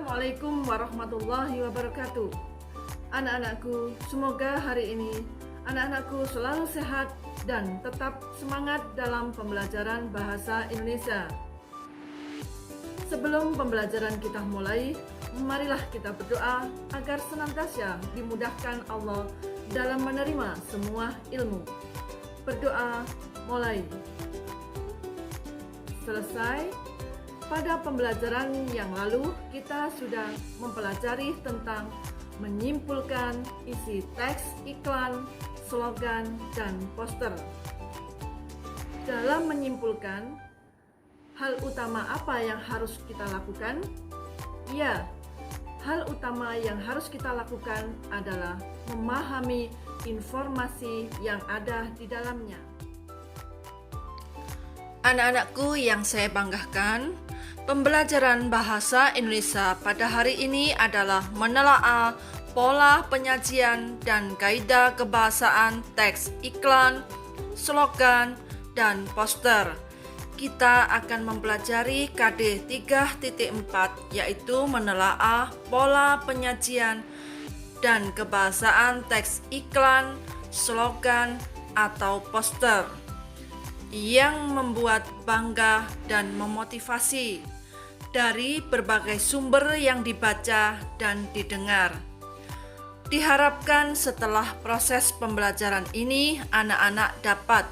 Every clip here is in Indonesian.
Assalamualaikum warahmatullahi wabarakatuh. Anak-anakku, semoga hari ini anak-anakku selalu sehat dan tetap semangat dalam pembelajaran bahasa Indonesia. Sebelum pembelajaran kita mulai, marilah kita berdoa agar senantiasa dimudahkan Allah dalam menerima semua ilmu. Berdoa mulai. Selesai. Pada pembelajaran yang lalu, kita sudah mempelajari tentang menyimpulkan isi teks, iklan, slogan, dan poster. Dalam menyimpulkan, hal utama apa yang harus kita lakukan? Ya, hal utama yang harus kita lakukan adalah memahami informasi yang ada di dalamnya. Anak-anakku yang saya banggakan, pembelajaran bahasa Indonesia pada hari ini adalah menelaah pola penyajian dan kaidah kebahasaan teks iklan, slogan, dan poster. Kita akan mempelajari KD 3.4 yaitu menelaah pola penyajian dan kebahasaan teks iklan, slogan, atau poster yang membuat bangga dan memotivasi dari berbagai sumber yang dibaca dan didengar. Diharapkan setelah proses pembelajaran ini, anak-anak dapat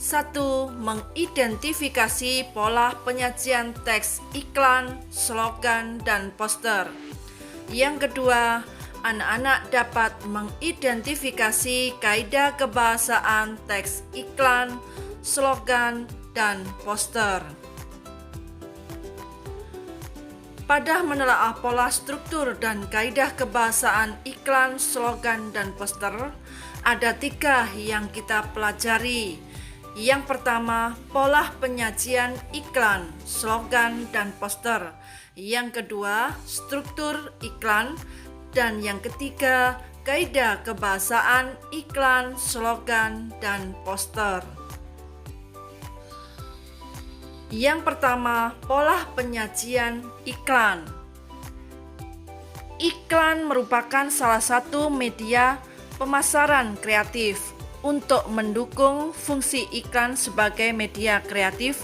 1. Mengidentifikasi pola penyajian teks iklan, slogan, dan poster. Yang kedua, anak-anak dapat mengidentifikasi kaidah kebahasaan teks iklan, slogan, dan poster. Pada menelaah pola struktur dan kaidah kebahasaan iklan, slogan, dan poster, ada 3 yang kita pelajari. Yang pertama, pola penyajian iklan, slogan, dan poster. Yang kedua, struktur iklan. Dan yang ketiga, kaidah kebahasaan iklan, slogan, dan poster. Yang pertama, pola penyajian iklan. Iklan merupakan salah satu media pemasaran kreatif. Untuk mendukung fungsi iklan sebagai media kreatif,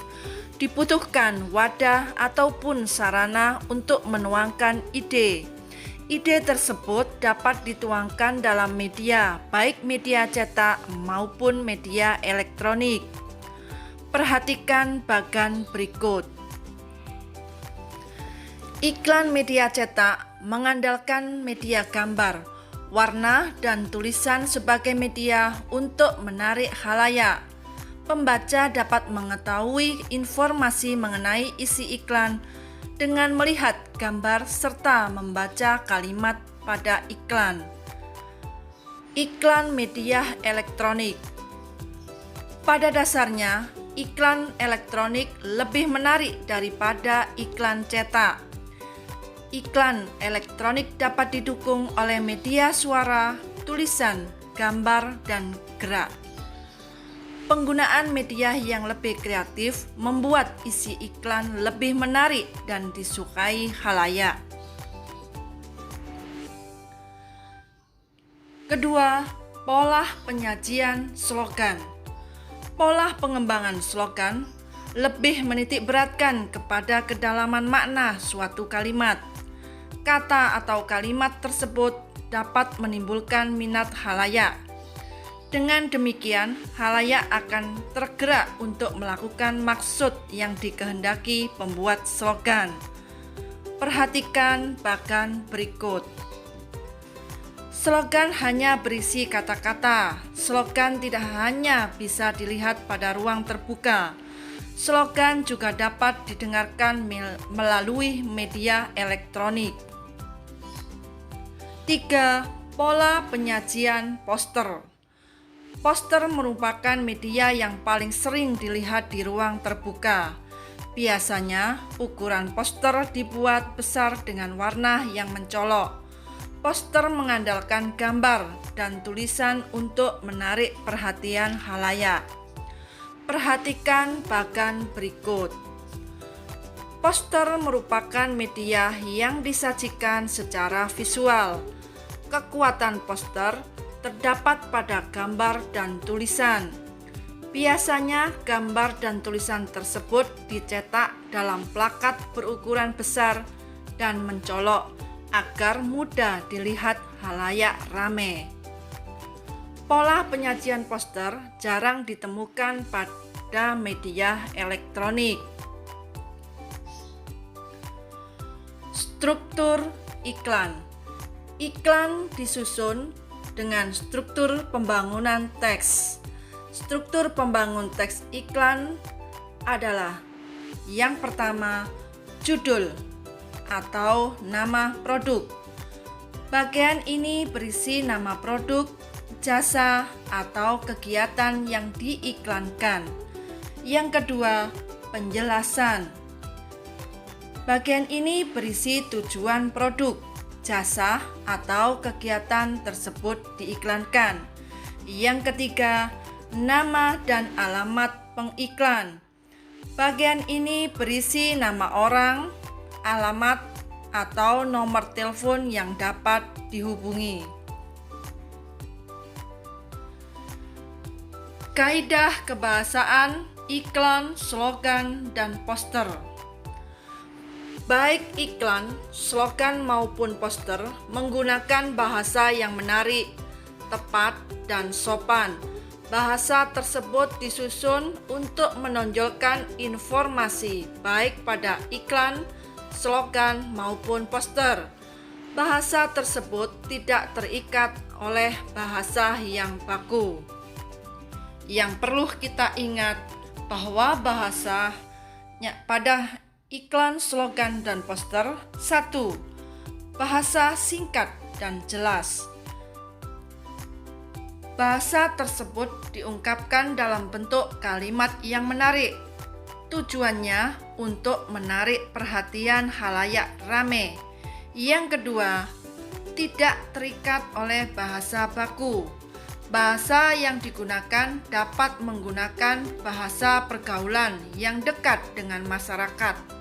dibutuhkan wadah ataupun sarana untuk menuangkan ide. Ide tersebut dapat dituangkan dalam media, baik media cetak maupun media elektronik. Perhatikan bagan berikut. Iklan media cetak mengandalkan media gambar, warna, dan tulisan sebagai media untuk menarik khalayak. Pembaca dapat mengetahui informasi mengenai isi iklan dengan melihat gambar serta membaca kalimat pada iklan. Iklan media elektronik. Pada dasarnya, iklan elektronik lebih menarik daripada iklan cetak. Iklan elektronik dapat didukung oleh media suara, tulisan, gambar, dan gerak. Penggunaan media yang lebih kreatif membuat isi iklan lebih menarik dan disukai khalayak. Kedua, pola penyajian slogan. Pola pengembangan slogan lebih menitik beratkan kepada kedalaman makna suatu kalimat. Kata atau kalimat tersebut dapat menimbulkan minat khalayak. Dengan demikian, khalayak akan tergerak untuk melakukan maksud yang dikehendaki pembuat slogan. Perhatikan bagan berikut. Slogan hanya berisi kata-kata. Slogan tidak hanya bisa dilihat pada ruang terbuka. Slogan juga dapat didengarkan melalui media elektronik. 3. Pola penyajian poster. Poster merupakan media yang paling sering dilihat di ruang terbuka. Biasanya, ukuran poster dibuat besar dengan warna yang mencolok. Poster mengandalkan gambar dan tulisan untuk menarik perhatian khalayak. Perhatikan bagan berikut. Poster merupakan media yang disajikan secara visual. Kekuatan poster terdapat pada gambar dan tulisan. Biasanya gambar dan tulisan tersebut dicetak dalam plakat berukuran besar dan mencolok agar mudah dilihat halayak ramai. Pola penyajian poster jarang ditemukan pada media elektronik. Struktur iklan. Iklan disusun dengan struktur pembangunan teks. Struktur pembangun teks iklan adalah yang pertama, judul atau nama produk. Bagian ini berisi nama produk, jasa, atau kegiatan yang diiklankan. Yang kedua, penjelasan. Bagian ini berisi tujuan produk, jasa, atau kegiatan tersebut diiklankan. Yang ketiga, nama dan alamat pengiklan. Bagian ini berisi nama orang, alamat, atau nomor telepon yang dapat dihubungi. Kaidah kebahasaan, iklan, slogan, dan poster. Baik iklan, slogan maupun poster menggunakan bahasa yang menarik, tepat, dan sopan. Bahasa tersebut disusun untuk menonjolkan informasi baik pada iklan, slogan, maupun poster. Bahasa tersebut tidak terikat oleh bahasa yang baku. Yang perlu kita ingat bahwa bahasanya pada iklan, slogan, dan poster. 1. Bahasa singkat dan jelas. Bahasa tersebut diungkapkan dalam bentuk kalimat yang menarik. Tujuannya untuk menarik perhatian halayak ramai. Yang kedua, tidak terikat oleh bahasa baku. Bahasa yang digunakan dapat menggunakan bahasa pergaulan yang dekat dengan masyarakat.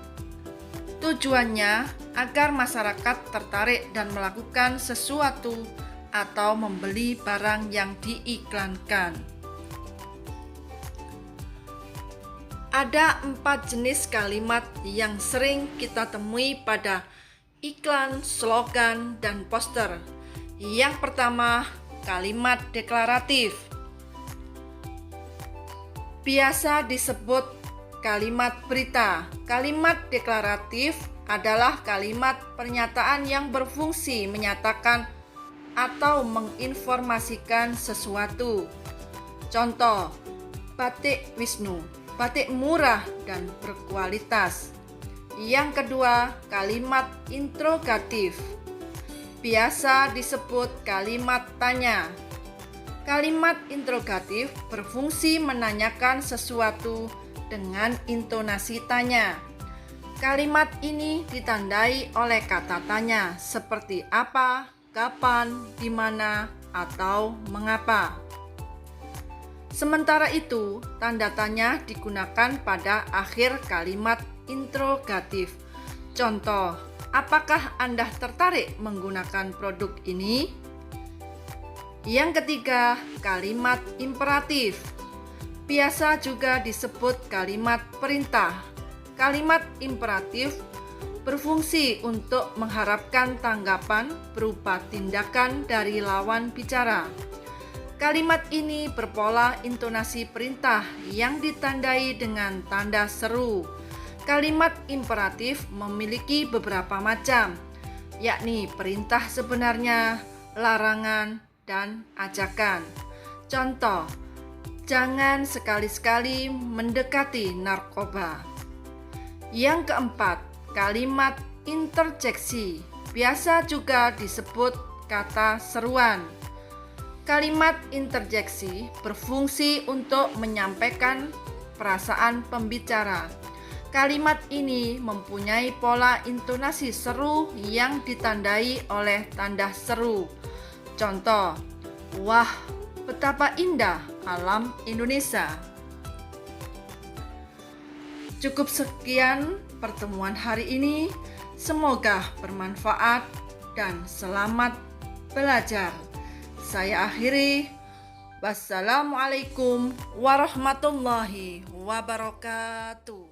Tujuannya agar masyarakat tertarik dan melakukan sesuatu atau membeli barang yang diiklankan. Ada 4 jenis kalimat yang sering kita temui pada iklan, slogan, dan poster. Yang pertama, kalimat deklaratif. Biasa disebut kalimat berita. Kalimat deklaratif adalah kalimat pernyataan yang berfungsi menyatakan atau menginformasikan sesuatu. Contoh, batik Wisnu, batik murah dan berkualitas. Yang kedua, kalimat interrogatif. Biasa disebut kalimat tanya. Kalimat interrogatif berfungsi menanyakan sesuatu dengan intonasi tanya. Kalimat ini ditandai oleh kata tanya seperti apa, kapan, di mana, atau mengapa. Sementara itu, tanda tanya digunakan pada akhir kalimat interrogatif. Contoh, apakah Anda tertarik menggunakan produk ini? Yang ketiga, kalimat imperatif. Biasa juga disebut kalimat perintah. Kalimat imperatif berfungsi untuk mengharapkan tanggapan berupa tindakan dari lawan bicara. Kalimat ini berpola intonasi perintah yang ditandai dengan tanda seru. Kalimat imperatif memiliki beberapa macam, yakni perintah sebenarnya, larangan, dan ajakan. Contoh, jangan sekali-sekali mendekati narkoba. Yang keempat, kalimat interjeksi. Biasa juga disebut kata seruan. Kalimat interjeksi berfungsi untuk menyampaikan perasaan pembicara. Kalimat ini mempunyai pola intonasi seru yang ditandai oleh tanda seru. Contoh, wah, betapa indah alam Indonesia. Cukup sekian pertemuan hari ini. Semoga bermanfaat dan selamat belajar. Saya akhiri. Wassalamualaikum warahmatullahi wabarakatuh.